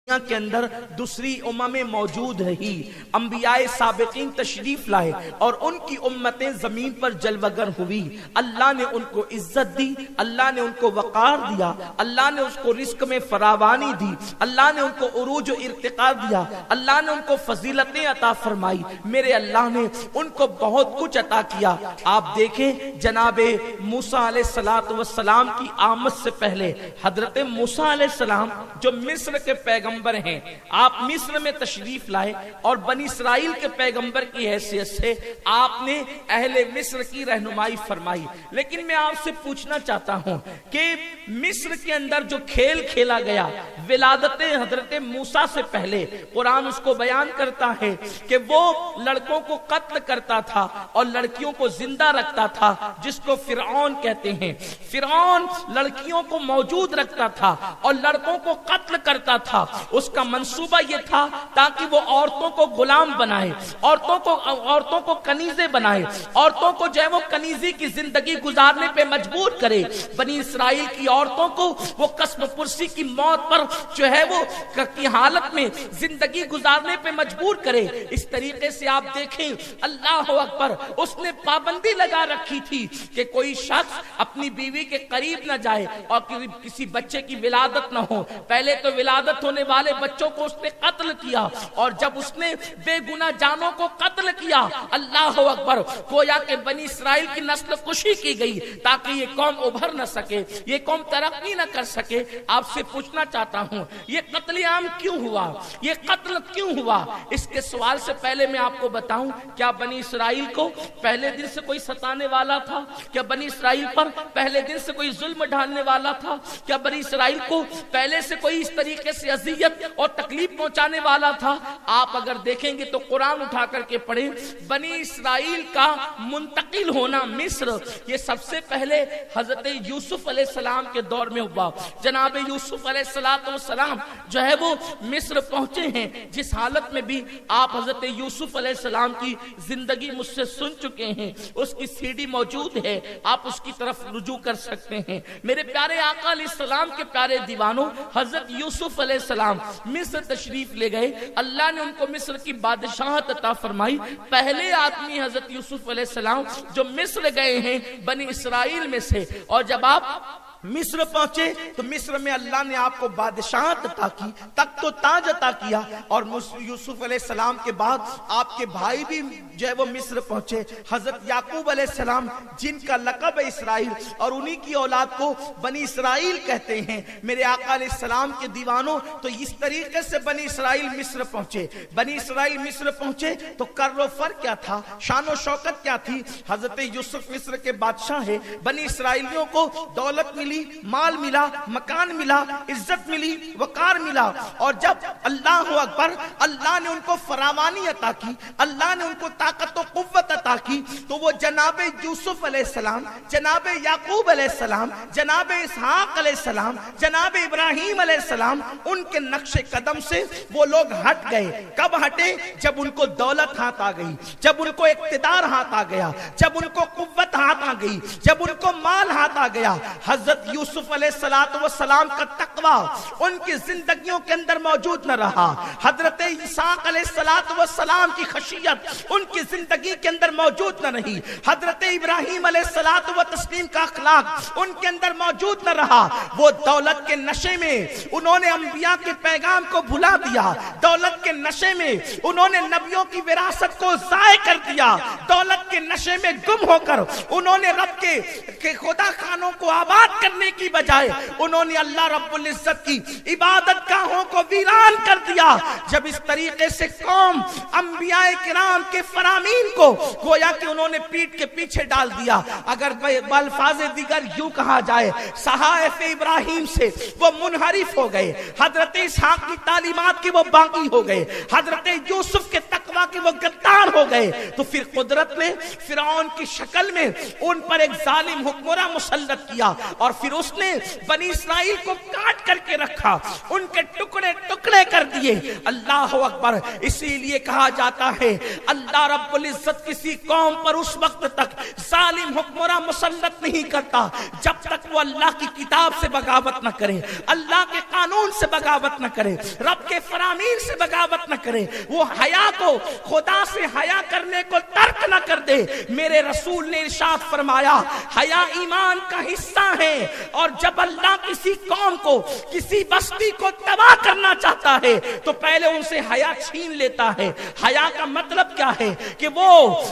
کے اندر دوسری اممیں موجود رہی، انبیاء سابقین تشریف لائے اور ان کی امتیں زمین پر جلوگر ہوئی۔ اللہ نے ان کو عزت دی، اللہ نے ان کو وقار دیا، اللہ نے اس کو رزق میں فراوانی دی، اللہ نے ان کو عروج و ارتقاء دیا، اللہ نے ان کو فضیلتیں عطا فرمائی، میرے اللہ نے ان کو بہت کچھ عطا کیا۔ آپ دیکھیں جناب موسیٰ علیہ السلام کی آمد سے پہلے حضرت موسیٰ علیہ السلام جو مصر کے پیغمبر ہیں، آپ مصر میں تشریف لائے اور بنی اسرائیل کے پیغمبر کی حیثیت سے آپ نے اہل مصر کی رہنمائی فرمائی۔ لیکن میں آپ سے پوچھنا چاہتا ہوں کہ مصر کے اندر جو کھیل کھیلا گیا ولادت حضرت موسیٰ سے پہلے، قرآن اس کو بیان کرتا ہے کہ وہ لڑکوں کو قتل کرتا تھا اور لڑکیوں کو زندہ رکھتا تھا، جس کو فرعون کہتے ہیں۔ فرعون لڑکیوں کو موجود رکھتا تھا اور لڑکوں کو قتل کرتا تھا۔ اس کا منصوبہ یہ تھا تاکہ وہ عورتوں کو غلام بنائے، عورتوں کو کنیزیں بنائے، عورتوں کو جو ہے وہ کنیزی کی زندگی گزارنے پہ مجبور کرے۔ بنی اسرائیل کی عورتوں کو وہ قصب پرسی کی موت پر جو ہے وہ کی حالت میں زندگی گزارنے پہ مجبور کرے۔ اس طریقے سے آپ دیکھیں اللہ اکبر، اس نے پابندی لگا رکھی تھی کہ کوئی شخص اپنی بیوی کے قریب نہ جائے اور کسی بچے کی ولادت نہ ہو۔ پہلے تو ولادت ہونے والے بچوں کو اس نے قتل کیا، اور جب اس نے بے گناہ جانوں کو قتل کیا، اللہ اکبر، گویا کہ بنی اسرائیل کی نسل کشی کی گئی تاکہ یہ قوم ابھر نہ سکے، یہ قوم ترقی نہ کر سکے۔ آپ سے پوچھنا چاہتا ہوں یہ قتل عام کیوں ہوا، یہ قتل کیوں ہوا؟ اس کے سوال سے پہلے میں آپ کو بتاؤں، کیا بنی اسرائیل کو پہلے دن سے کوئی ستانے والا تھا؟ کیا بنی اسرائیل پر پہلے دن سے کوئی ظلم ڈھالنے والا تھا؟ کیا بنی اسرائیل کو پہلے سے کوئی اس طریقے سے اذیت اور تکلیف پہنچانے والا تھا؟ آپ اگر دیکھیں گے تو قرآن اٹھا کر کے پڑھیں، بنی اسرائیل کا منتقل ہونا مصر یہ سب سے پہلے حضرت یوسف علیہ السلام کے دور میں ہوا۔ جناب یوسف علیہ السلام جو ہے وہ مصر پہنچے ہیں، جس حالت میں بھی آپ حضرت یوسف علیہ السلام کی زندگی مجھ سے سن چکے ہیں، اس کی سی ڈی موجود ہے، آپ اس کی طرف رجوع کر سکتے ہیں۔ میرے پیارے آقا علیہ السلام کے پیارے دیوانوں، حضرت یوسف علیہ السلام مصر تشریف لے گئے، اللہ نے ان کو مصر کی بادشاہت عطا فرمائی۔ پہلے آدمی حضرت یوسف علیہ السلام جو مصر گئے ہیں بنی اسرائیل میں سے، اور جب آپ مصر پہنچے تو مصر میں اللہ نے آپ کو بادشاہت عطا کی، تخت و تاج عطا کیا، اور یوسف علیہ السلام کے بعد آپ کے بھائی بھی جو ہے وہ مصر پہنچے، حضرت یعقوب علیہ السلام، جن کا لقب ہے اسرائیل، اور انہی کی اولاد کو بنی اسرائیل کہتے ہیں۔ میرے آقا علیہ السلام کے دیوانوں، تو اس طریقے سے بنی اسرائیل مصر پہنچے۔ بنی اسرائیل مصر پہنچے تو کر و فر کیا تھا، شان و شوکت کیا تھی؟ حضرت یوسف مصر کے بادشاہ ہے، بنی اسرائیلیوں کو دولت ملی، مال ملا، مکان ملا، عزت ملی، وقار ملا، اور جب اللہ اکبر، اللہ نے ان کو فراوانی عطا کی، اللہ نے ان کو طاقت و قوت عطا کی، تو وہ جناب یوسف علیہ السلام، جناب یعقوب علیہ السلام، جناب اسحاق علیہ السلام، جناب ابراہیم علیہ السلام، ان کے نقش قدم سے وہ لوگ ہٹ گئے۔ کب ہٹے؟ جب ان کو دولت ہاتھ آ گئی، جب ان کو اقتدار ہاتھ آ گیا، جب ان کو قوت ہاتھ آ گئی، جب ان کو مال ہاتھ آ گیا۔ حضرت یوسف علیہ السلام کا تقوی ان کی زندگیوں کے اندر موجود نہ رہا، حضرت اسحاق علیہ السلام کی خشیت ان کی زندگی کے اندر موجود نہ رہی، حضرت ابراہیم علیہ السلام کا اخلاق ان کے اندر موجود نہ رہا۔ وہ دولت کے نشے میں انہوں نے انبیاء کے پیغام کو بھلا دیا، دولت کے نشے میں انہوں نے نبیوں کی وراثت کو ضائع کر دیا، دولت کے نشے میں گم ہو کر انہوں نے رب کے خدا خانوں کو آباد کرنے کی بجائے انہوں نے اللہ رب العزت کی عبادت گاہوں کو ویران کر دیا۔ جب اس طریقے سے قوم انبیاء کرام کے فرامین کو گویا کہ انہوں نے پیٹ کے پیچھے ڈال دیا، اگر بالفاظ دیگر یوں کہا جائے، صحائف ابراہیم سے وہ منحرف ہو گئے، حضرت اسحاق کی تعلیمات کی وہ باغی ہو گئے، حضرت یوسف کے تقوی کے وہ غدار ہو گئے، تو پھر قدرت نے فرعون کی شکل میں ان پر ایک ظالم حکمراں مسلط کیا، اور پھر اس نے بنی اسرائیل کو کاٹ کر کے رکھا، ان کے ٹکڑے ٹکڑے کر دیے. اللہ اکبر. اسی لیے کہا جاتا ہے اللہ رب العزت کسی قوم پر اس وقت تک ظالم حکمراں مسلط نہیں کرتا جب تک وہ اللہ کی کتاب سے بغاوت نہ کرے, اللہ کے قانون سے بغاوت نہ کرے, رب کے فرامین سے بغاوت نہ کرے, وہ حیا کو, خدا سے حیا کرنے کو ترک نہ کر دے. میرے رسول نے ارشاد فرمایا حیا ایمان کا حصہ ہے, اور جب اللہ کسی قوم کو, کسی بستی کو تباہ کرنا چاہتا ہے تو پہلے ان سے حیا چھین لیتا ہے. حیا کا مطلب کیا ہے کہ وہ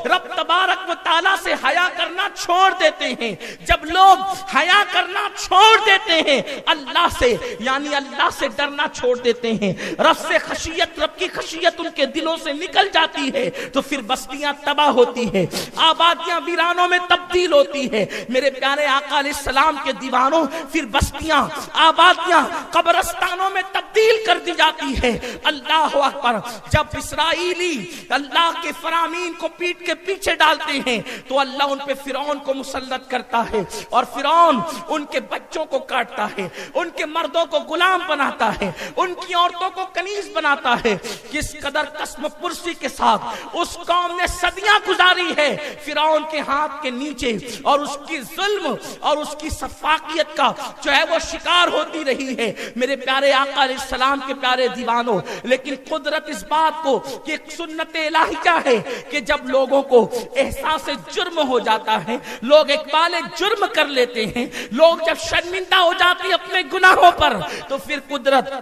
رب تبارک و تعالیٰ سے حیا کرنا چھوڑ دیتے ہیں. جب لوگ حیا کرنا چھوڑ دیتے ہیں اللہ سے, یعنی اللہ سے ڈرنا چھوڑ دیتے ہیں, رب سے خشیت, رب کی خشیت ان کے دلوں سے نکل جاتی ہے, تو پھر بستیاں تباہ ہوتی ہیں, آبادیاں ویرانوں میں تبدیل ہوتی ہے. میرے پیارے آقا علیہ السلام کے دیوانوں, پھر بستیاں, آبادیاں قبرستانوں میں تبدیل کر دی جاتی ہے. اللہ اکبر. جب اسرائیلی اللہ کے فرامین کو پیٹ کے پیچھے ڈالتے ہیں تو اللہ ان پہ فرعون کو مسلط کرتا ہے, اور فرعون ان کے بچوں کو کاٹتا ہے, ان کے مردوں کو غلام بناتا ہے, ان کی عورتوں کو کنیز بناتا ہے. کس قدر قسم پرسی کے ساتھ اس قوم نے صدیاں گزاری ہے فرعون کے ہاتھ کے نیچے, اور اس کی ظلم اور اس کی سفاکیت کا جو ہے وہ شکار ہوتی رہی ہے. میرے پیارے آقا علیہ السلام کے پیارے دیوانوں, لیکن قدرت اس بات کو کہ سنت الہیہ ہے کہ جب لوگوں کو احساس جرم ہو جاتا ہے, لوگ اقبال جرم کر لیتے ہیں, لوگ جب شرمندہ ہو جاتی اپنے گناہوں پر, تو پھر قدرت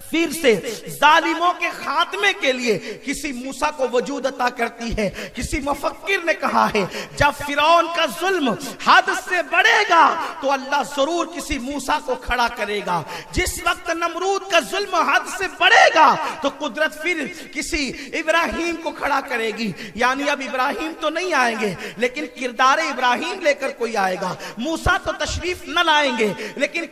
پھر سے ظالموں کے خاتمے کے لیے کسی موسیٰ کو وجود عطا کرتی ہے. کسی مفکر نے کہا ہے جب فرعون کا ظلم حد سے بڑھے گا تو اللہ ضرور کسی موسیٰ کو کھڑا کرے گا. جس وقت نمرود کا ظلم حد سے بڑھے گا تو قدرت پھر کسی ابراہیم کو کھڑا کرے گی. یعنی اب ابراہیم تو نہیں آئیں گے لیکن کردار ابراہیم لے کر کوئی آئے گا. موسیٰ تو تشریف نہ لائیں گے لیکن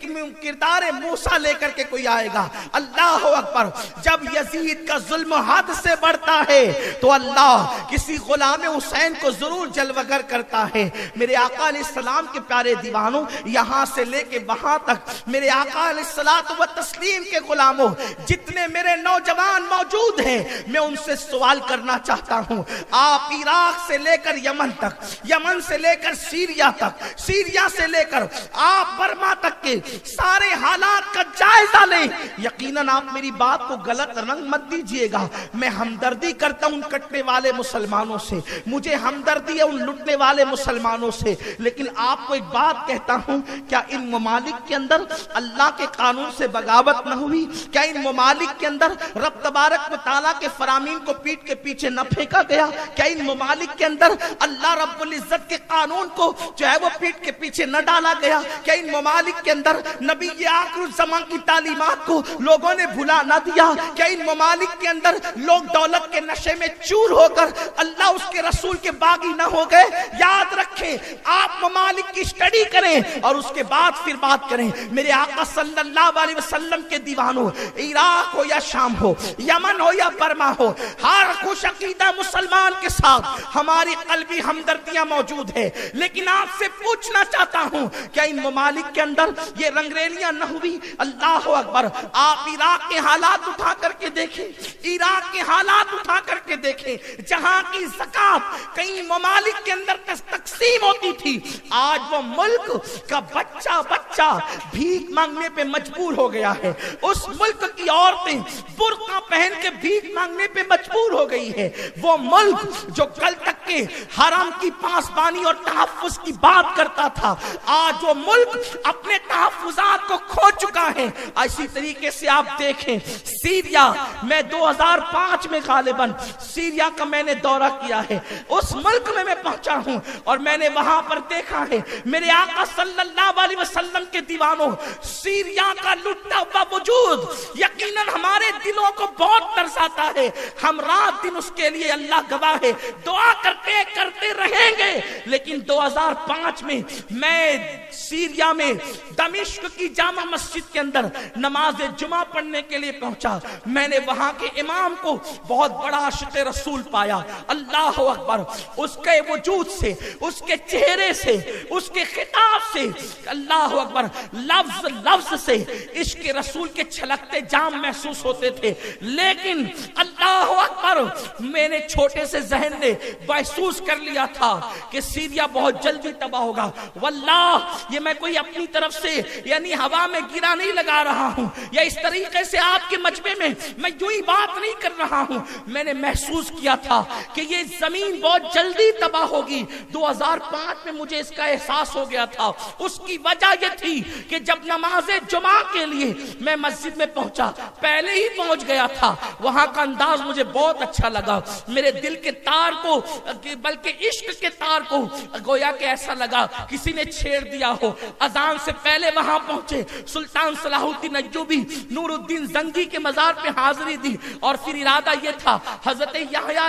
کردار موسیٰ لے کر کے کوئی آئے گا. اللہ اکبر. جب یزید کا ظلم حد سے بڑھتا ہے تو اللہ کسی غلام حسین کو ضرور جلوگر کرتا ہے. میرے آقا علیہ السلام کے پیارے دیوانوں, یہاں سے لے کے وہاں تک میرے آقا علیہ الصلوۃ والتسلیم کے غلاموں, جتنے میرے نوجوان موجود ہیں, میں ان سے سوال کرنا چاہتا ہوں. آپ عراق سے لے کر یمن تک, یمن سے لے کر سیریا تک, سیریا سے لے کر آپ برما تک کے سارے حالات کا جائزہ لیں. یقیناً آپ میری بات کو غلط رنگ مت دیجئے گا. میں ہمدردی کرتا ہوں ان کٹنے والے مسلمانوں سے, مجھے ہمدردی ہے ان لٹنے والے مسلمانوں سے, لیکن آپ کو ایک بات کہتا ہوں, کیا ان ممالک کے اندر اللہ کے قانون سے بغاوت نہ ہوئی؟ کیا ان ممالک کے اندر رب تبارک و تعالیٰ کے فرامین کو پیٹ کے پیچھے نہ پھینکا گیا؟ کیا ان ممالک کے اندر اللہ رب العزت کے قانون کو جو ہے وہ پیٹ کے پیچھے نہ ڈالا گیا؟ کیا ان ممالک کے اندر نبی آخر الزمان کی تعلیمات کو لوگوں نے بھلا نہ دیا؟ کیا ان ممالک کے اندر لوگ دولت کے نشے میں چور ہو کر اللہ اس کے رسول کے باغی نہ ہو گئے؟ یاد رکھیں, آپ ممالک کی اسٹڈی کریں اور اس کے بعد پھر بات کریں. میرے آقا صلی اللہ علیہ وسلم کے دیوانوں, عراق ہو یا شام ہو, یمن ہو یا برما ہو, ہر خوش عقیدہ مسلمان کے ساتھ ہماری قلبی ہمدردیاں موجود ہیں. لیکن آپ سے پوچھنا چاہتا ہوں, کیا ان ممالک کے اندر یہ رنگریلیاں نہ ہوئی؟ اللہ اکبر. آپ عراق کے حالات اٹھا کر کے دیکھیں, عراق کے حالات اٹھا کر کے دیکھیں, جہاں کی زکات کئی ممالک کے اندر تقسیم ہوتی تھی, آج وہ ملک کا بچہ بھیک مانگنے پہ مجبور ہو گیا ہے. اس ملک کی عورتیں برقع پہن کے بھیک مانگنے پہ مجبور ہو گئی ہے. وہ ملک جو کل تک کے حرم کی پاسبانی اور تحفظ کی بات کرتا تھا, آج وہ ملک اپنے تحفظات کو کھو چکا ہے. اسی طریقے سے آپ دیکھیں سیریا, میں 2005 میں غالباً سیریا کا میں نے دورہ کیا ہے, اس ملک میں پہنچا ہوں اور میں نے وہاں پر دیکھا ہے. میرے آقا صلی اللہ علیہ وسلم کے دیوانوں, سیریا کا لٹا ہوا وجود یقیناً ہمارے دلوں کو بہت ترساتا ہے. ہم رات دن اس کے لیے اللہ گواہ ہے دعا کرتے رہیں گے. لیکن 2005 میں سیریا میں دمشق کی جامع مسجد کے اندر نماز جمعہ پڑھنے کے لیے پہنچا. میں نے وہاں کے امام کو بہت بڑا عاشق رسول پایا. اللہ اکبر. اس کے وجود سے, اس کے چہرے سے, اس کے خطاب سے, اللہ اکبر, لفظ سے عشق رسول کے چھلکتے جام محسوس ہوتے تھے، لیکن اللہ اکبر، میں نے چھوٹے سے ذہن نے محسوس کر لیا تھا کہ سیریا بہت جلدی تباہ ہوگا۔ واللہ یہ میں کوئی اپنی طرف سے یعنی ہوا میں گرا نہیں لگا رہا ہوں، یا اس طریقے سے آپ کے مجمع میں میں یوں ہی بات نہیں کر رہا ہوں، میں نے محسوس کیا تھا کہ یہ زمین بہت جلدی تباہ ہوگی۔ 2005 میں مجھے اس کا احساس ہو گیا تھا۔ اس کی وجہ یہ تھی کہ جب نماز جمعہ کے لیے میں مسجد میں پہنچا، پہلے ہی پہنچ گیا تھا، وہاں کا انداز مجھے بہت اچھا لگا، میرے دل کے تار کو بلکہ عشق کے تار کو گویا کہ ایسا لگا کسی نے چھیڑ دیا ہو۔ اذان سے پہلے وہاں پہنچے، سلطان صلاح الدین ایوبی نور الدین زنگی کے مزار پہ حاضری دی، اور پھر ارادہ یہ تھا حضرت یحییٰ